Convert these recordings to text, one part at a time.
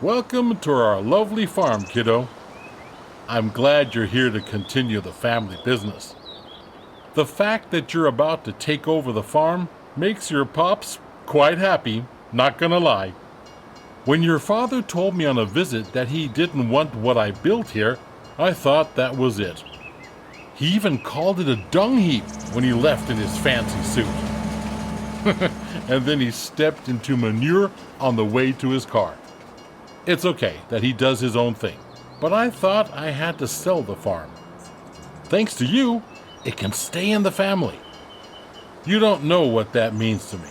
Welcome to our lovely farm, kiddo. I'm glad you're here to continue the family business. The fact that you're about to take over the farm makes your pops quite happy, not gonna lie. When your father told me on a visit that he didn't want what I built here, I thought that was it. He even called it a dung heap when he left in his fancy suit. And then he stepped into manure on the way to his car. It's okay that he does his own thing, but I thought I had to sell the farm. Thanks to you, it can stay in the family. You don't know what that means to me.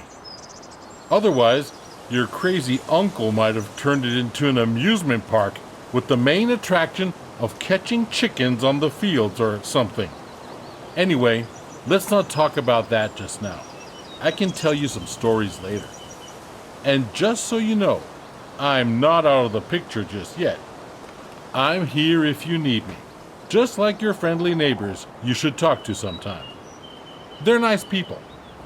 Otherwise, your crazy uncle might have turned it into an amusement park with the main attraction of catching chickens on the fields or something. Anyway, let's not talk about that just now. I can tell you some stories later. And just so you know, I'm not out of the picture just yet. I'm here if you need me, just like your friendly neighbors you should talk to sometime. They're nice people,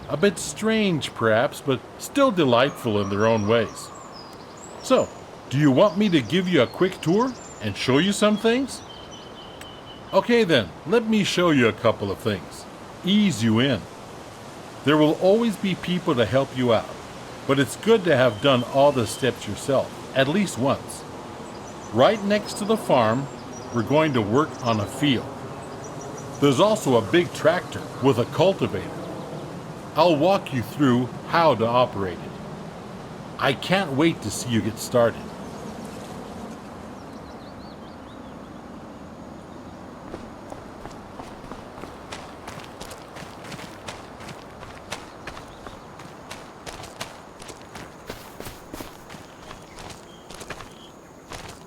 a bit strange perhaps, but still delightful in their own ways. So, do you want me to give you a quick tour and show you some things? Okay then, let me show you a couple of things. Ease you in. There will always be people to help you out, but it's good to have done all the steps yourself, at least once. Right next to the farm, we're going to work on a field. There's also a big tractor with a cultivator. I'll walk you through how to operate it. I can't wait to see you get started.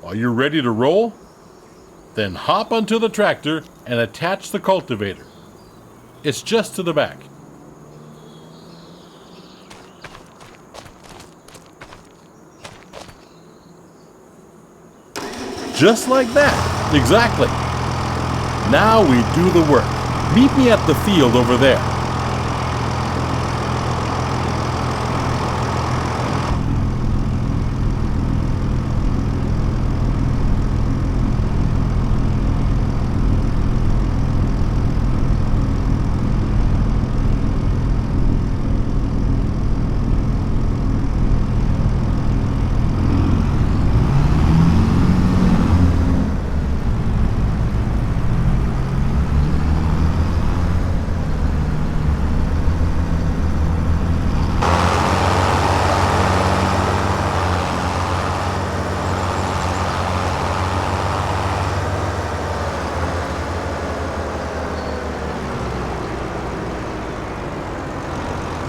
Are you ready to roll? Then hop onto the tractor and attach the cultivator. It's just to the back. Just like that, exactly. Now we do the work. Meet me at the field over there.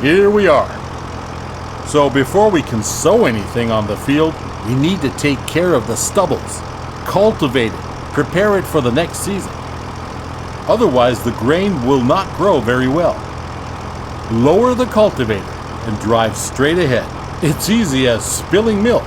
Here we are. So before we can sow anything on the field, we need to take care of the stubbles, cultivate it, prepare it for the next season. Otherwise, the grain will not grow very well. Lower the cultivator and drive straight ahead. It's easy as spilling milk.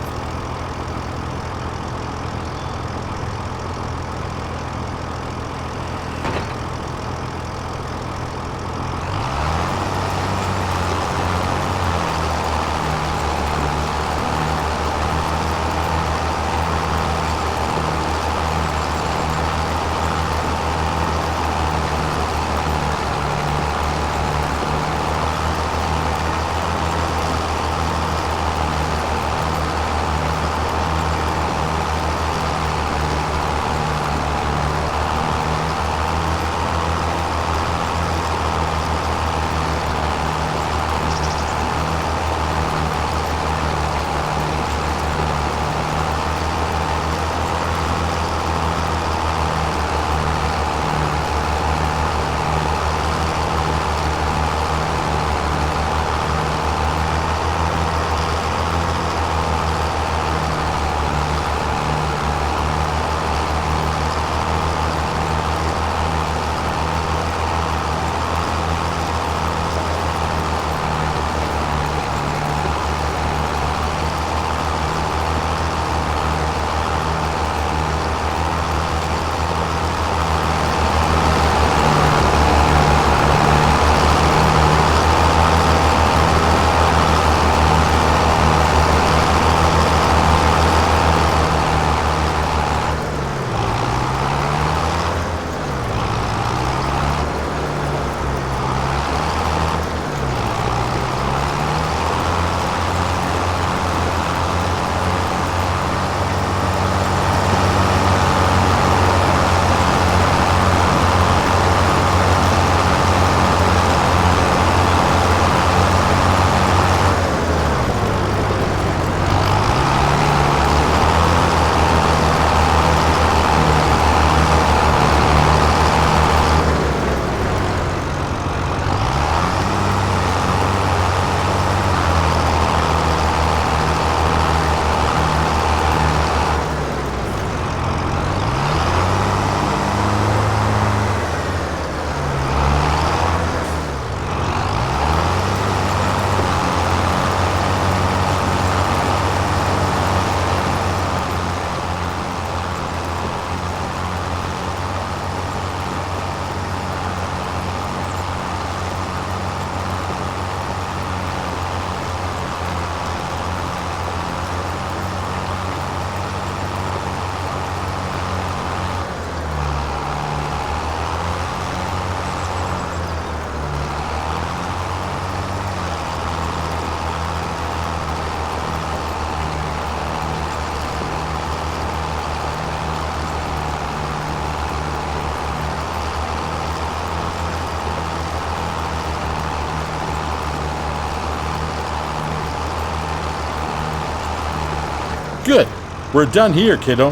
Good. We're done here, kiddo.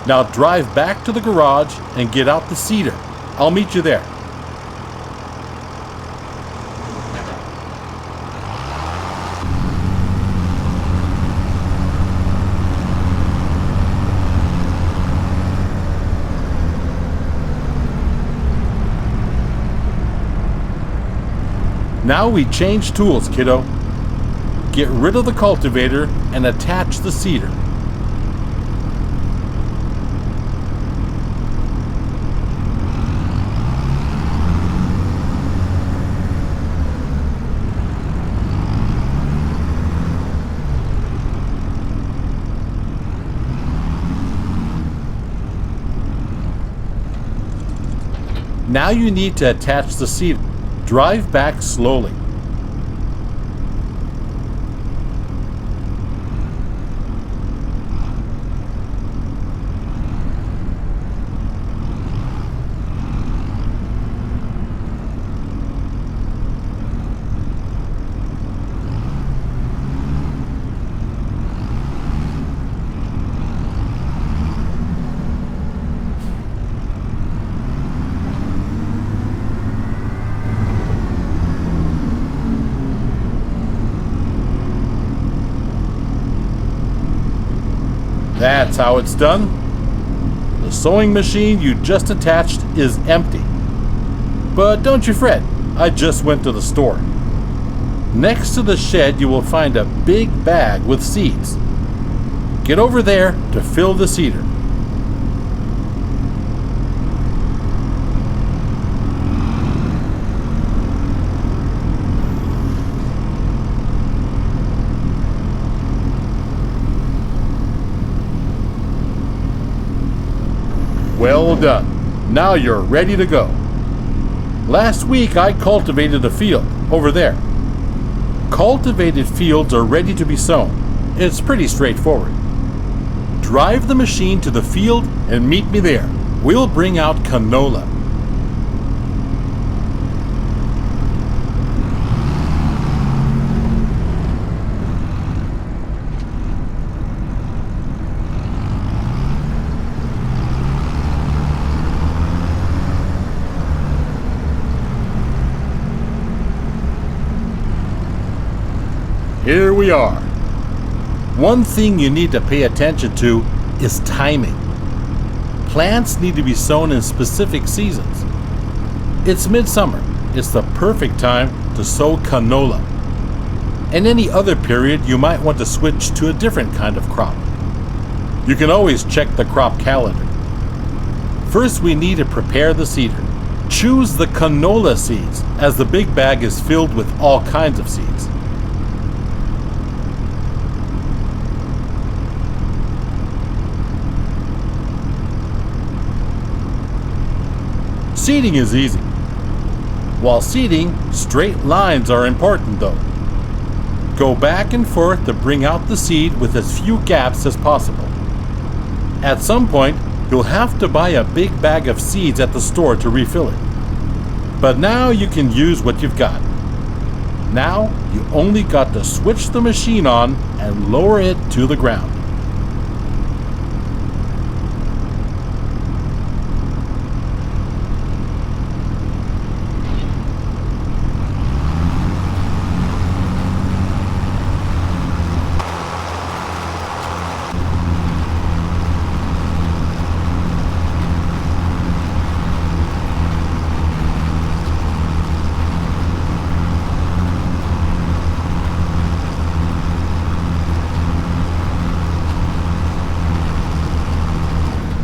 Now drive back to the garage and get out the seeder. I'll meet you there. Now we change tools, kiddo. Get rid of the cultivator and attach the seeder. Now you need to attach the seeder. Drive back slowly. That's how it's done. The sewing machine you just attached is empty. But don't you fret, I just went to the store. Next to the shed you will find a big bag with seeds. Get over there to fill the seeder. Well done. Now you're ready to go. Last week I cultivated a field over there. Cultivated fields are ready to be sown. It's pretty straightforward. Drive the machine to the field and meet me there. We'll bring out canola. Here we are. One thing you need to pay attention to is timing. Plants need to be sown in specific seasons. It's midsummer. It's the perfect time to sow canola. In any other period, you might want to switch to a different kind of crop. You can always check the crop calendar. First, we need to prepare the seeder. Choose the canola seeds, as the big bag is filled with all kinds of seeds. Seeding is easy. While seeding, straight lines are important though. Go back and forth to bring out the seed with as few gaps as possible. At some point, you'll have to buy a big bag of seeds at the store to refill it. But now you can use what you've got. Now, you only got to switch the machine on and lower it to the ground.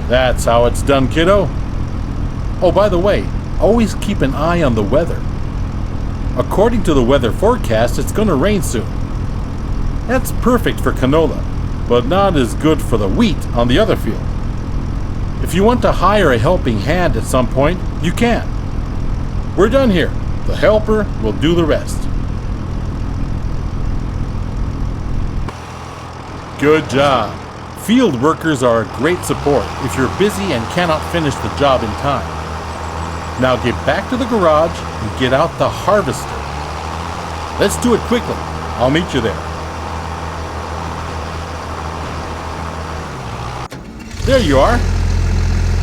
That's how it's done, kiddo. Oh, by the way, always keep an eye on the weather. According to the weather forecast, it's going to rain soon. That's perfect for canola, but not as good for the wheat on the other field. If you want to hire a helping hand at some point, you can. We're done here. The helper will do the rest. Good job. Field workers are a great support if you're busy and cannot finish the job in time. Now get back to the garage and get out the harvester. Let's do it quickly. I'll meet you there. There you are.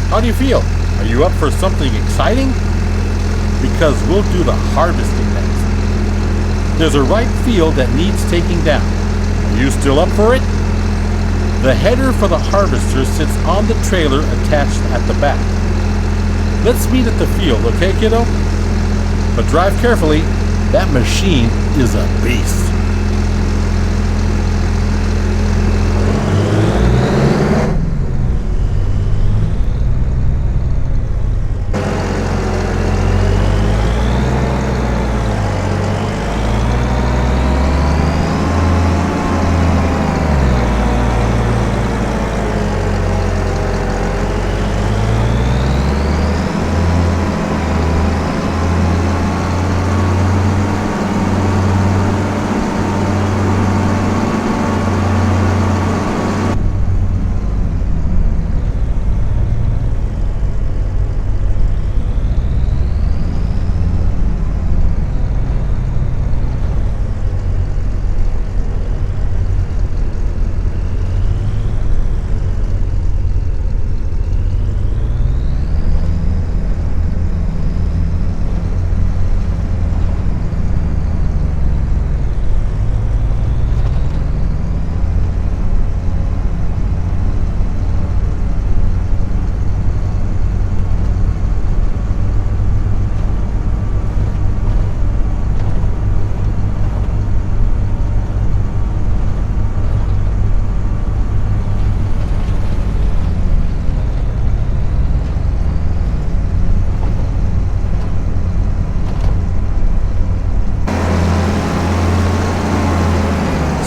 How do you feel? Are you up for something exciting? Because we'll do the harvesting next. There's a ripe field that needs taking down. Are you still up for it? The header for the harvester sits on the trailer attached at the back. Let's meet at the field, okay, kiddo? But drive carefully. That machine is a beast.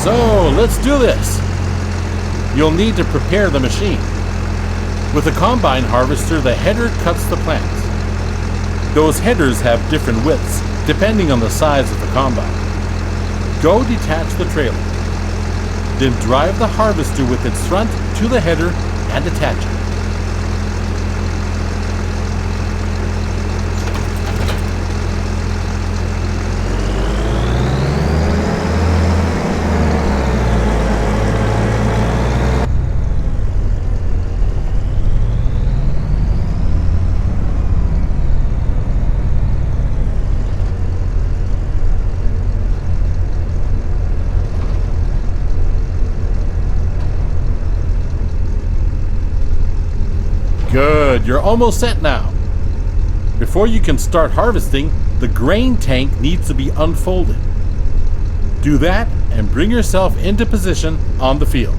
So, let's do this. You'll need to prepare the machine. With a combine harvester, the header cuts the plants. Those headers have different widths, depending on the size of the combine. Go detach the trailer. Then drive the harvester with its front to the header and attach it. Good, you're almost set now. Before you can start harvesting, the grain tank needs to be unfolded. Do that and bring yourself into position on the field.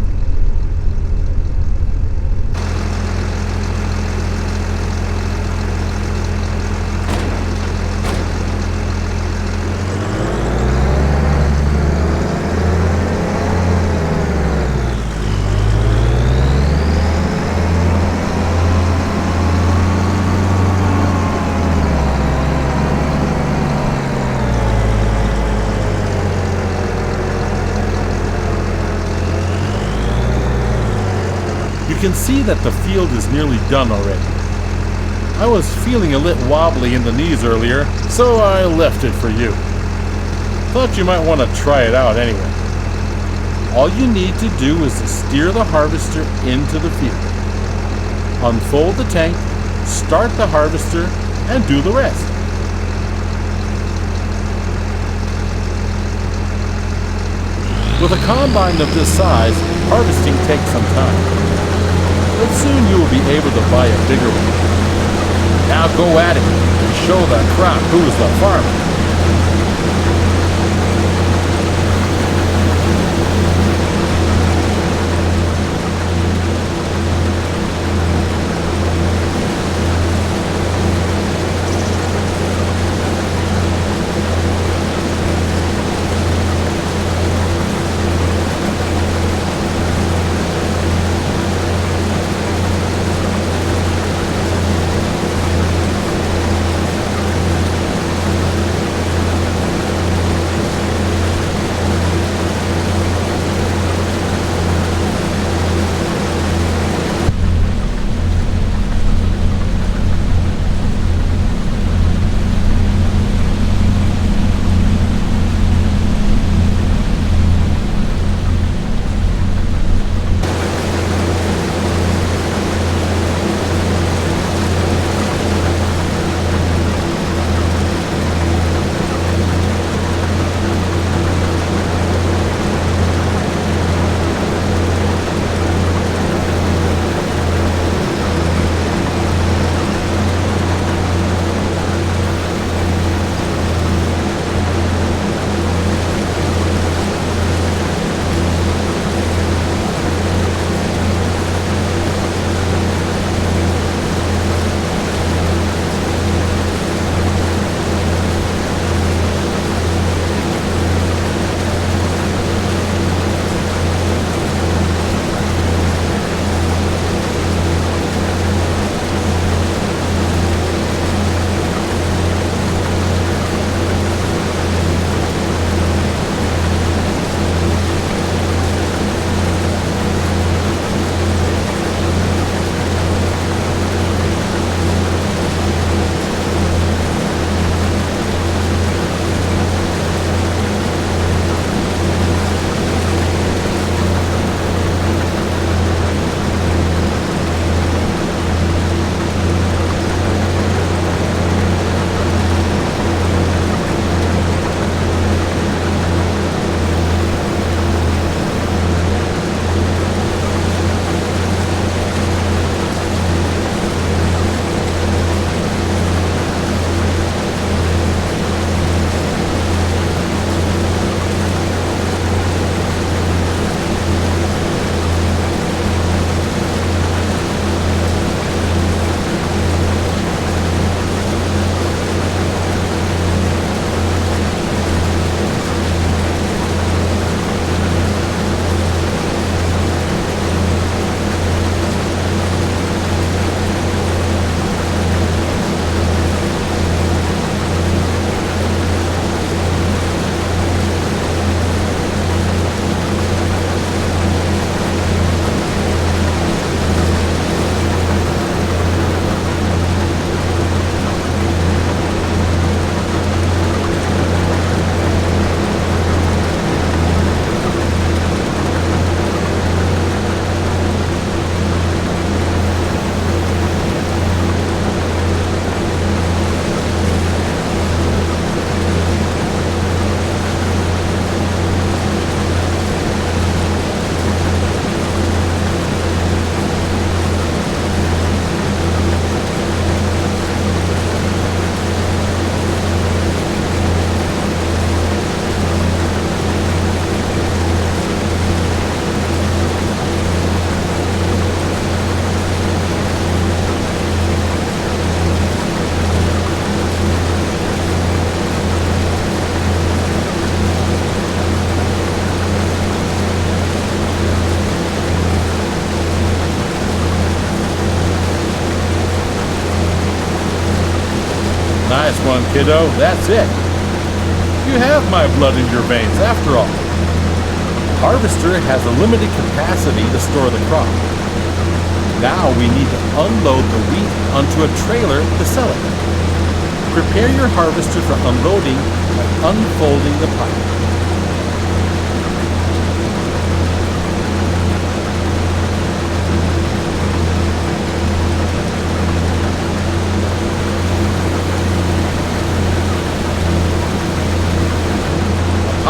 You can see that the field is nearly done already. I was feeling a little wobbly in the knees earlier, so I left it for you. Thought you might want to try it out anyway. All you need to do is to steer the harvester into the field. Unfold the tank, start the harvester, and do the rest. With a combine of this size, harvesting takes some time. But soon you will be able to buy a bigger one. Now go at it and show the crowd who's the farmer. one, kiddo. That's it. You have my blood in your veins, after all. The harvester has a limited capacity to store the crop. Now we need to unload the wheat onto a trailer to sell it. Prepare your harvester for unloading by unfolding the pipe.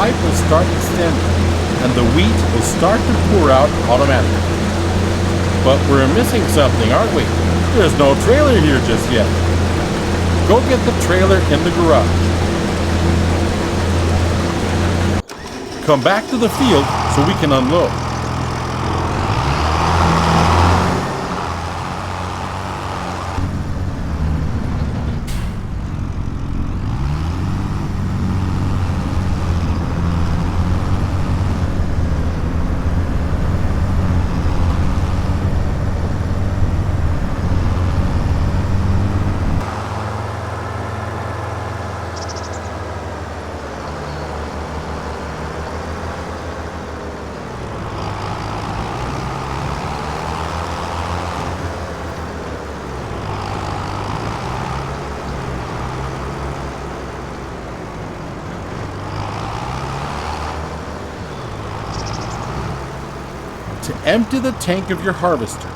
The pipe will start extending, and the wheat will start to pour out automatically. But we're missing something, aren't we? There's no trailer here just yet. Go get the trailer in the garage. Come back to the field so we can unload. To empty the tank of your harvester,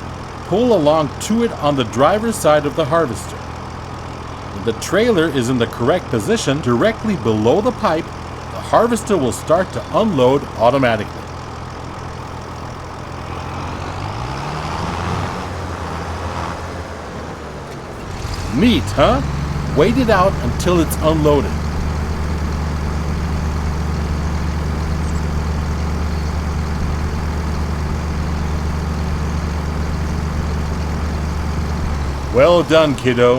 pull along to it on the driver's side of the harvester. When the trailer is in the correct position directly below the pipe, the harvester will start to unload automatically. Neat, huh? Wait it out until it's unloaded. Well done, kiddo.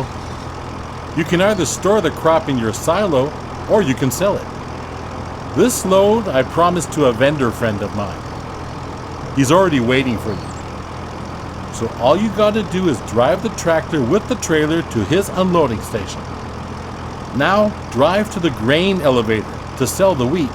You can either store the crop in your silo or you can sell it. This load I promised to a vendor friend of mine. He's already waiting for you. So all you gotta do is drive the tractor with the trailer to his unloading station. Now drive to the grain elevator to sell the wheat.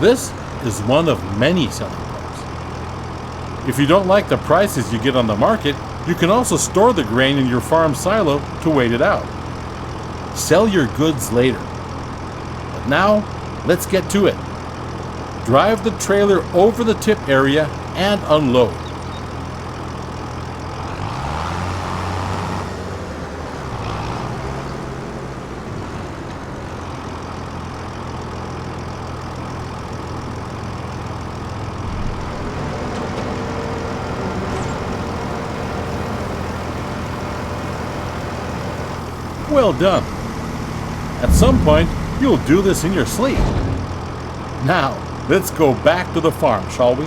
This is one of many selling points. If you don't like the prices you get on the market, you can also store the grain in your farm silo to wait it out. Sell your goods later. But now, let's get to it. Drive the trailer over the tip area and unload. Well done. At some point, you'll do this in your sleep. Now, let's go back to the farm, shall we?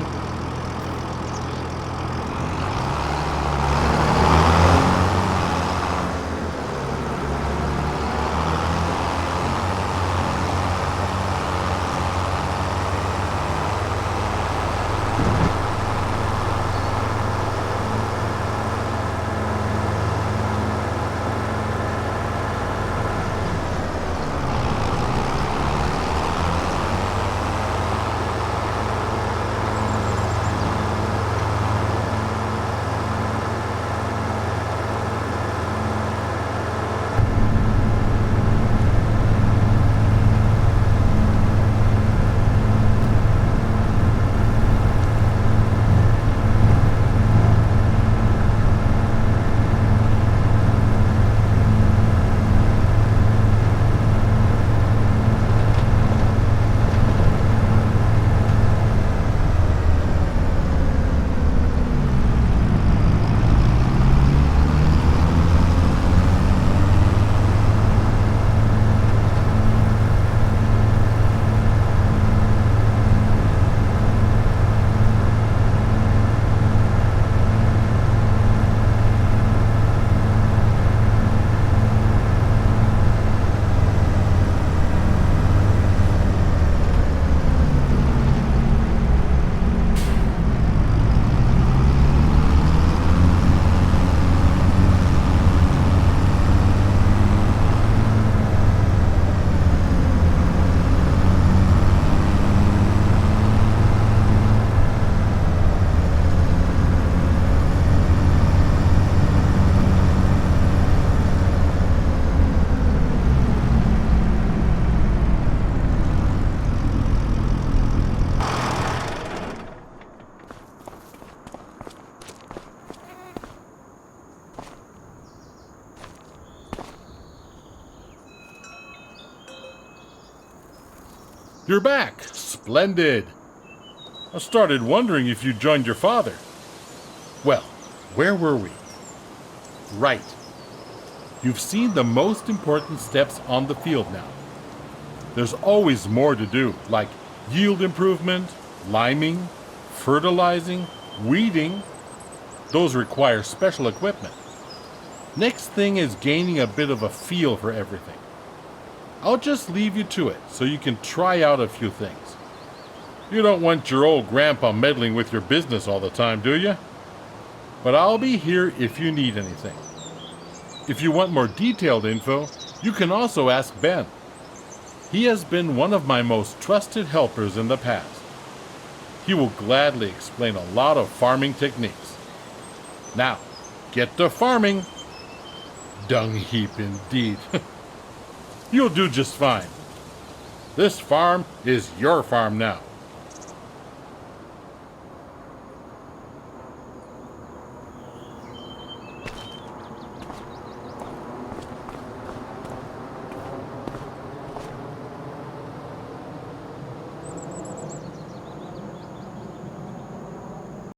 You're back. Splendid. I started wondering if you joined your father. Well, where were we? Right. You've seen the most important steps on the field now. There's always more to do, like yield improvement, liming, fertilizing, weeding. Those require special equipment. Next thing is gaining a bit of a feel for everything. I'll just leave you to it so you can try out a few things. You don't want your old grandpa meddling with your business all the time, do you? But I'll be here if you need anything. If you want more detailed info, you can also ask Ben. He has been one of my most trusted helpers in the past. He will gladly explain a lot of farming techniques. Now, get to farming. Dung heap indeed. You'll do just fine. This farm is your farm now.